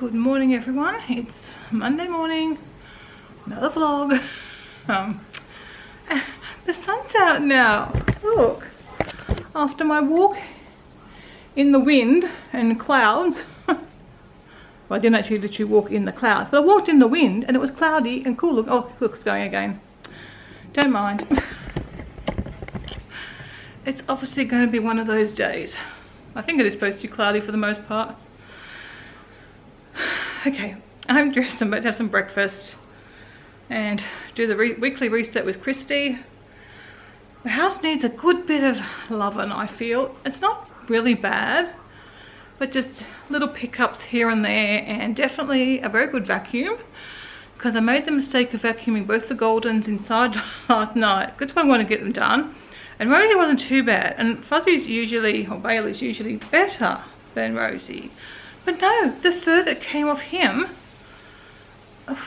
Good morning everyone, it's Monday morning, another vlog. The sun's out now, look. After my walk in the wind and clouds, well, I didn't actually literally walk in the clouds, but I walked in the wind and it was cloudy and cool. Look, oh look, it's going again. Don't mind. It's obviously going to be one of those days. I think it is supposed to be cloudy for the most part. Okay, I'm dressed. I'm about to have some breakfast and do the weekly reset with Christy. The house needs a good bit of loving, I feel. It's not really bad, but just little pickups here and there, and definitely a very good vacuum, because I made the mistake of vacuuming both the Goldens inside last night. That's why I want to get them done. And Rosie wasn't too bad, and Fuzzy's usually, or Bailey's usually better than Rosie. But no, the fur that came off him,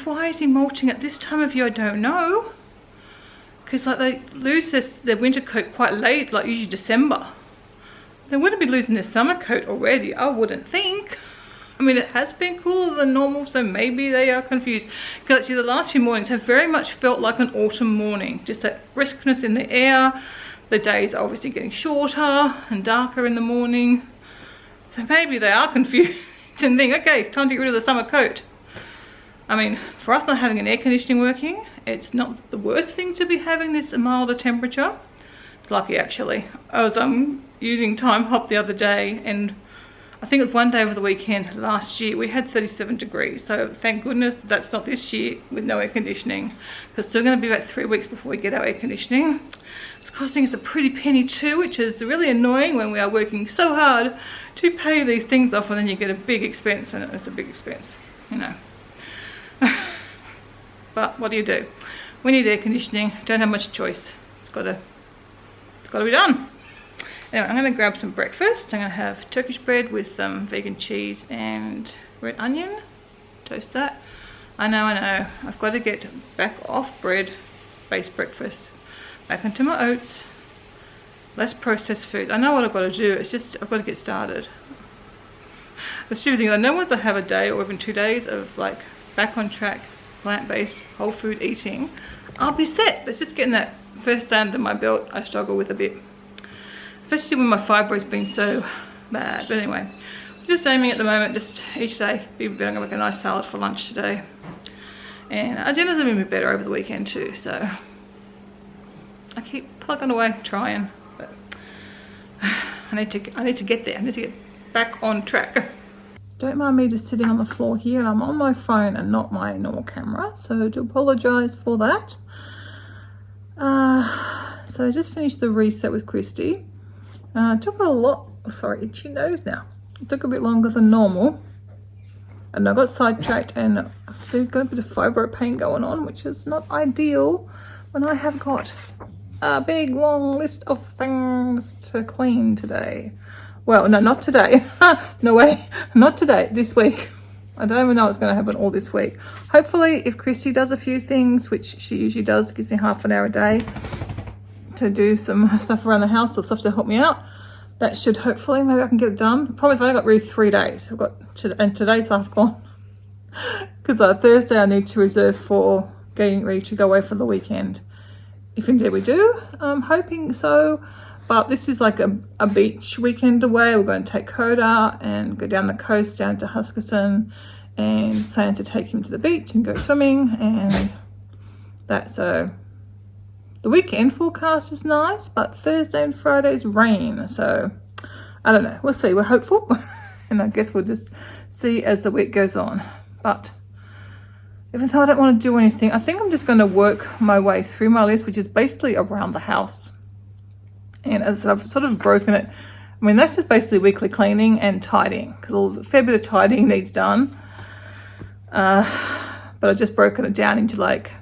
why is he molting at this time of year? I don't know. Because like they lose their winter coat quite late, like usually December. They wouldn't be losing their summer coat already, I wouldn't think. I mean, it has been cooler than normal, so maybe they are confused. Because actually the last few mornings have very much felt like an autumn morning. Just that briskness in the air. The days are obviously getting shorter and darker in the morning. So maybe they are confused and think, okay, time to get rid of the summer coat. I mean, for us not having an air conditioning working, it's not the worst thing to be having this milder temperature. Lucky actually. I was using Time Hop the other day, and I think it was one day over the weekend last year, we had 37 degrees. So thank goodness that's not this year with no air conditioning. Because it's still going to be about 3 weeks before we get our air conditioning. It's costing us a pretty penny too, which is really annoying when we are working so hard to pay these things off, and then you get a big expense, and it's a big expense, you know. But what do you do? We need air conditioning, don't have much choice. It's got to be done. Anyway, I'm going to grab some breakfast. I'm going to have Turkish bread with vegan cheese and red onion. Toast that. I know. I've got to get back off bread-based breakfast. Back into my oats. Less processed food. I know what I've got to do. It's just I've got to get started. The stupid thing, I know once I have a day or even 2 days of like back on track, plant-based, whole food eating, I'll be set. But it's just getting that first day under my belt I struggle with a bit. Especially when my fibro's been so bad. But anyway, we're just aiming at the moment, just each day. I'm going to make a nice salad for lunch today. And our dinners have been a bit better over the weekend too, so I keep plugging away, trying. But I need to get there. I need to get back on track. Don't mind me just sitting on the floor here, and I'm on my phone and not my normal camera, so I do apologise for that. So I just finished the reset with Christy. It took a lot, sorry, itchy nose now. It took a bit longer than normal, and I got sidetracked and I've got a bit of fibro pain going on, which is not ideal when I have got a big long list of things to clean today. Well, no, not today. No way, not today, this week. I don't even know what's going to happen all this week. Hopefully, if Christy does a few things, which she usually does, gives me half an hour a day to do some stuff around the house or stuff to help me out, that should hopefully, maybe I can get it done. Promise, I only got really 3 days. And today's half gone. Because Thursday I need to reserve for getting ready to go away for the weekend. If indeed we do, I'm hoping so. But this is like a beach weekend away. We're going to take Coda and go down the coast, down to Huskisson, and plan to take him to the beach and go swimming. And that's the weekend forecast is nice, but Thursday and Friday's rain. So I don't know. We'll see. We're hopeful. And I guess we'll just see as the week goes on. But even though I don't want to do anything, I think I'm just going to work my way through my list, which is basically around the house. And as I've sort of broken it, I mean, that's just basically weekly cleaning and tidying, because a fair bit of tidying needs done. But I've just broken it down into like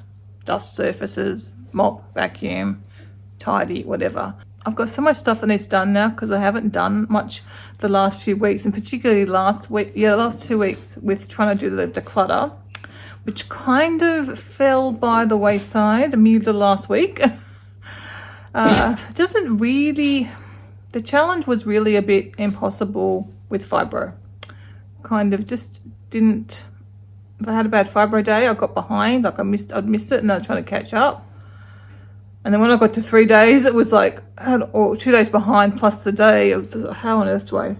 dust surfaces, mop, vacuum, tidy, whatever. I've got so much stuff that needs done now because I haven't done much the last few weeks, and particularly last week, the last 2 weeks with trying to do the declutter, which kind of fell by the wayside middle of last week. Doesn't really, the challenge was really a bit impossible with fibro. Kind of just if I had a bad fibro day, I got behind, like I'd missed it, and I was trying to catch up. And then when I got to 3 days, it was like, or 2 days behind plus the day. It was just like, how on earth do I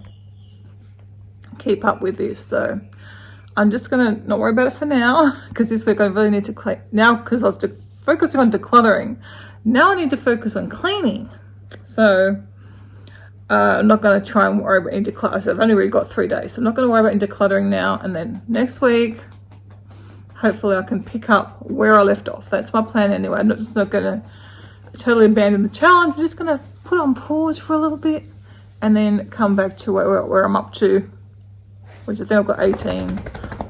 keep up with this? So I'm just going to not worry about it for now, because this week I really need to clean. Now, because I was focusing on decluttering, now I need to focus on cleaning. So I'm not going to try and worry about any decluttering. So I've only really got 3 days. So I'm not going to worry about any decluttering now. And then next week, hopefully I can pick up where I left off. That's my plan anyway. I'm just not going to totally abandon the challenge. I'm just going to put on pause for a little bit and then come back to where I'm up to, which I think I've got 18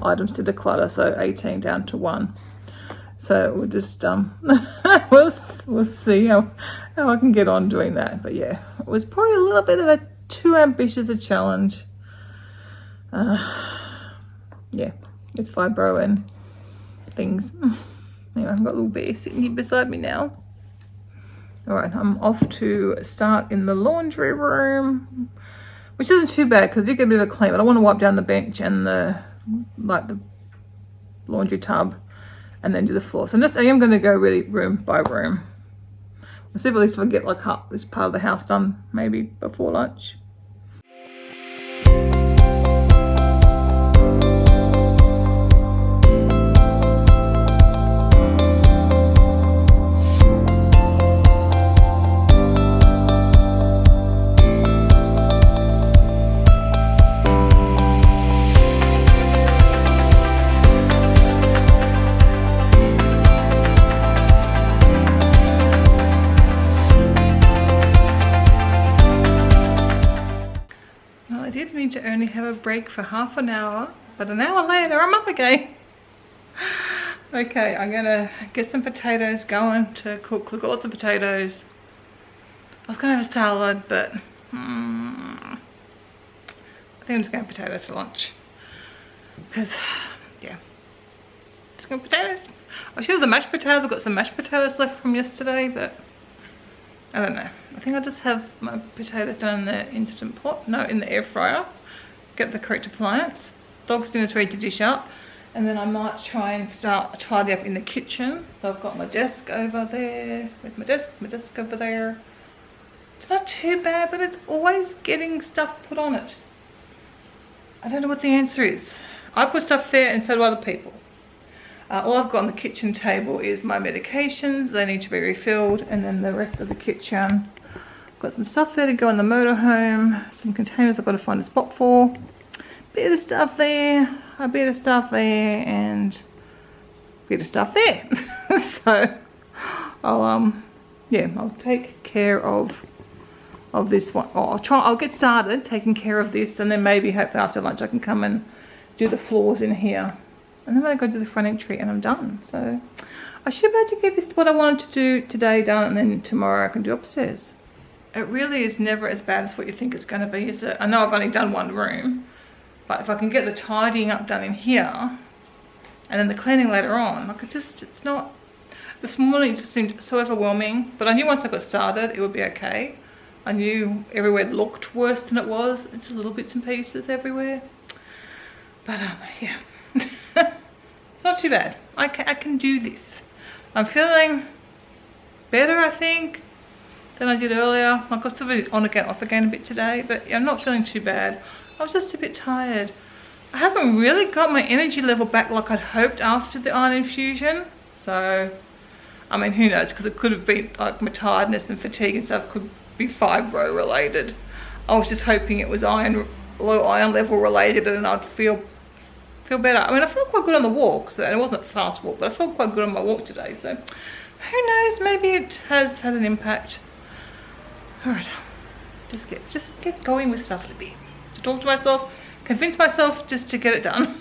items to declutter, so 18 down to 1. So we'll just we'll see how I can get on doing that. But yeah, it was probably a little bit of a too ambitious a challenge. Yeah, it's fibro and things. Anyway, I've got a little bear sitting here beside me now. All right, I'm off to start in the laundry room, which isn't too bad because I did get a bit of a clean, but I want to wipe down the bench and the laundry tub and then do the floor. So I am going to go really room by room. We'll see if at least I can get like this part of the house done maybe before lunch. To only have a break for half an hour, but an hour later I'm up again. Okay, I'm gonna get some potatoes going to cook. We've got lots of potatoes. I was gonna have a salad, but I think I'm just gonna have potatoes for lunch because yeah, just gonna have potatoes. I should have the mashed potatoes. I've got some mashed potatoes left from yesterday, but I don't know. I think I'll just have my potatoes done in the Instant Pot. No, in the air fryer. Get the correct appliance. Dog's dinner's ready to dish up. And then I might try and start tidy up in the kitchen. So I've got my desk over there. Where's my desk? My desk over there. It's not too bad, but it's always getting stuff put on it. I don't know what the answer is. I put stuff there and so do other people. All I've got on the kitchen table is my medications. They need to be refilled. And then the rest of the kitchen. Got some stuff there to go in the motorhome. Some containers I've got to find a spot for. Bit of stuff there. A bit of stuff there. And a bit of stuff there. So I'll take care of this one. I'll get started taking care of this, and then maybe hopefully after lunch I can come and do the floors in here. And then I go to the front entry and I'm done. So I should be able to get this what I wanted to do today done, and then tomorrow I can do upstairs. It really is never as bad as what you think it's going to be, is it? I know I've only done one room, but if I can get the tidying up done in here and then the cleaning later on, like it's not, this morning it just seemed so overwhelming, but I knew once I got started it would be okay. I knew everywhere looked worse than it was. It's little bits and pieces everywhere, but yeah. It's not too bad. I can do this. I'm feeling better, I think, than I did earlier. Like I was still on again, off again a bit today, but yeah, I'm not feeling too bad. I was just a bit tired. I haven't really got my energy level back like I'd hoped after the iron infusion. So, I mean, who knows? Because it could have been like my tiredness and fatigue and stuff could be fibro related. I was just hoping it was low iron level related, and I'd feel better. I mean, I felt quite good on the walk, so it wasn't a fast walk, but I felt quite good on my walk today. So, who knows? Maybe it has had an impact. All right, just get going with stuff a bit. To talk to myself, convince myself just to get it done.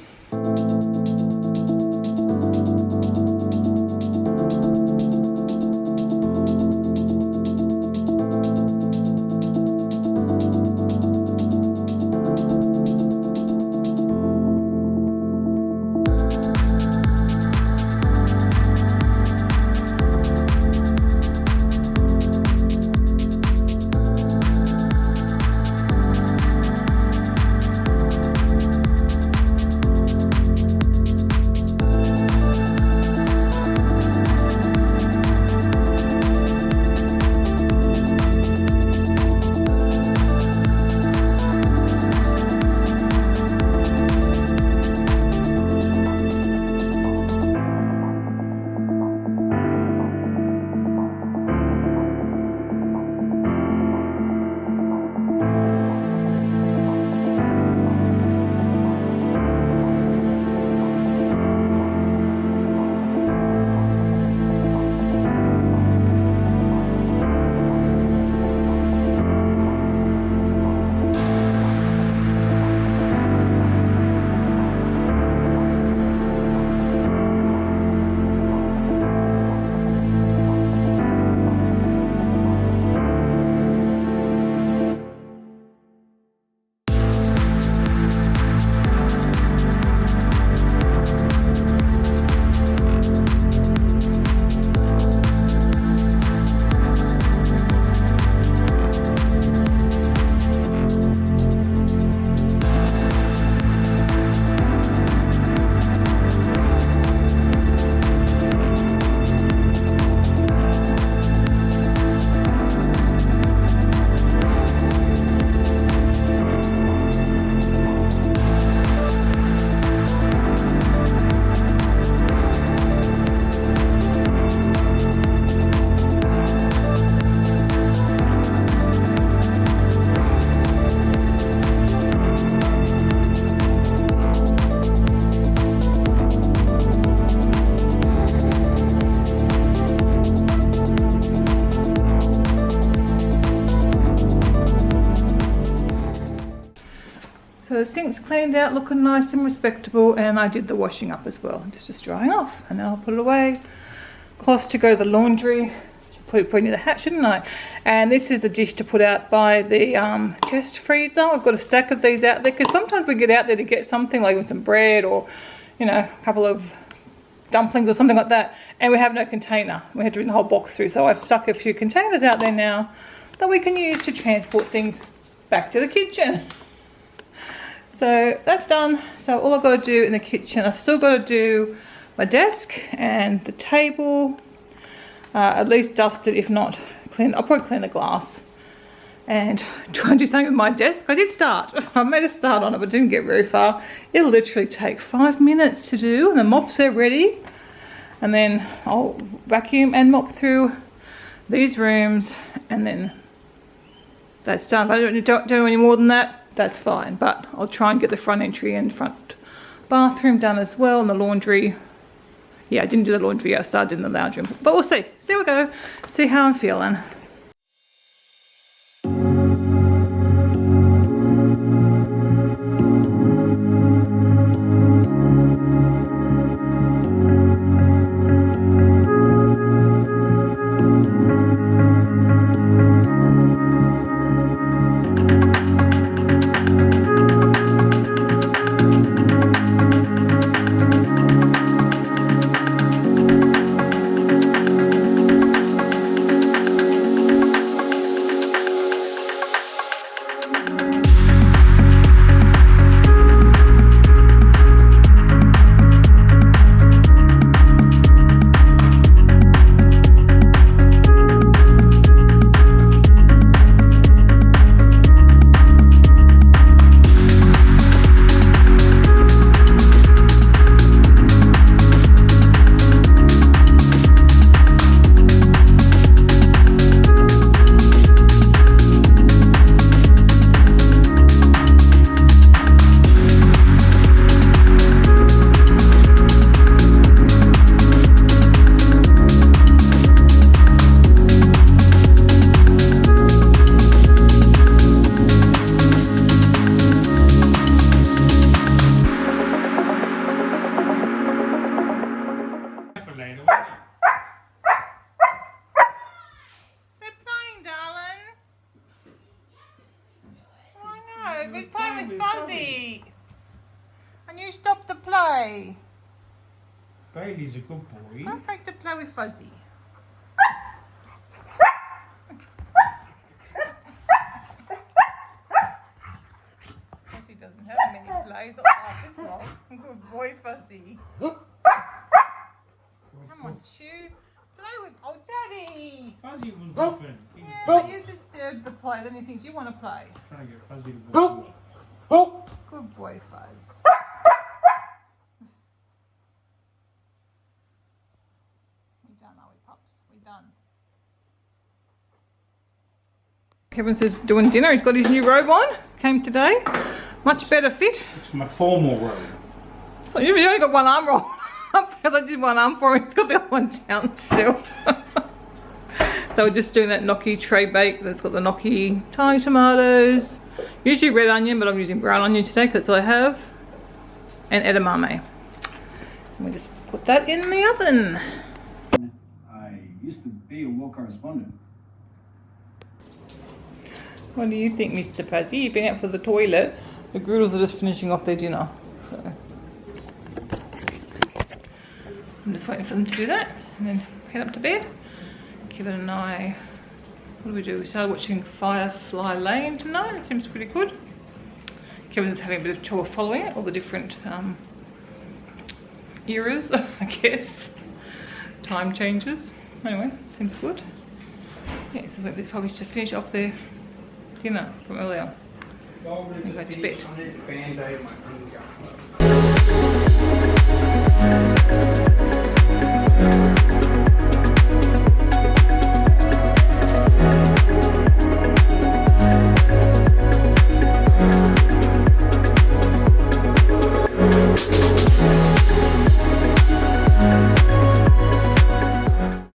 cleaned out, looking nice and respectable, and I did the washing up as well. It's just drying off, and then I'll put it away. Cloths to go to the laundry. Should put it near the hat, shouldn't I? And this is a dish to put out by the chest freezer. I've got a stack of these out there because sometimes we get out there to get something like some bread or, you know, a couple of dumplings or something like that, and we have no container. We have to bring the whole box through, so I've stuck a few containers out there now that we can use to transport things back to the kitchen. So that's done. So all I've got to do in the kitchen, I've still got to do my desk and the table, at least dust it, if not clean. I'll probably clean the glass and try and do something with my desk. I did start. I made a start on it, but didn't get very far. It'll literally take 5 minutes to do, and the mops are ready. And then I'll vacuum and mop through these rooms, and then that's done. If I don't do any more than that, that's fine. But I'll try and get the front entry and front bathroom done as well, and the laundry. Yeah, I didn't do the laundry yet. I started in the lounge room, but we'll see. See how we go. See how I'm feeling. We're playing with Fuzzy. And you stop the play. Bailey's a good boy. I'm afraid to play with Fuzzy. Fuzzy doesn't have many plays. Oh, this long. Good boy, Fuzzy. Come on, Chew. Play with... Oh, Daddy! Fuzzy was different. Yeah, but you disturbed the play. Then he thinks you want to play. Trying to get Fuzzy to go. Good boy, Fuzz. We done, are we, pups? We done. Kevin says doing dinner. He's got his new robe on. Came today. Much better fit. It's my formal robe. So you've only got one arm rolled up. I did one arm for him. He's got the other one down still. So we're just doing that gnocchi tray bake. That's got the gnocchi, Thai tomatoes, usually red onion, but I'm using brown onion today because that's all I have, and edamame. And we just put that in the oven. I used to be a war correspondent. What do you think, Mr. Fuzzy? You've been out for the toilet. The Groodles are just finishing off their dinner, so I'm just waiting for them to do that and then head up to bed. Kevin and I, what do we do? We started watching Firefly Lane tonight. It seems pretty good. Kevin's having a bit of chore following it, all the different eras, I guess. Time changes. Anyway, seems good. Yeah, so they're probably to finish off their dinner from earlier and go to bed.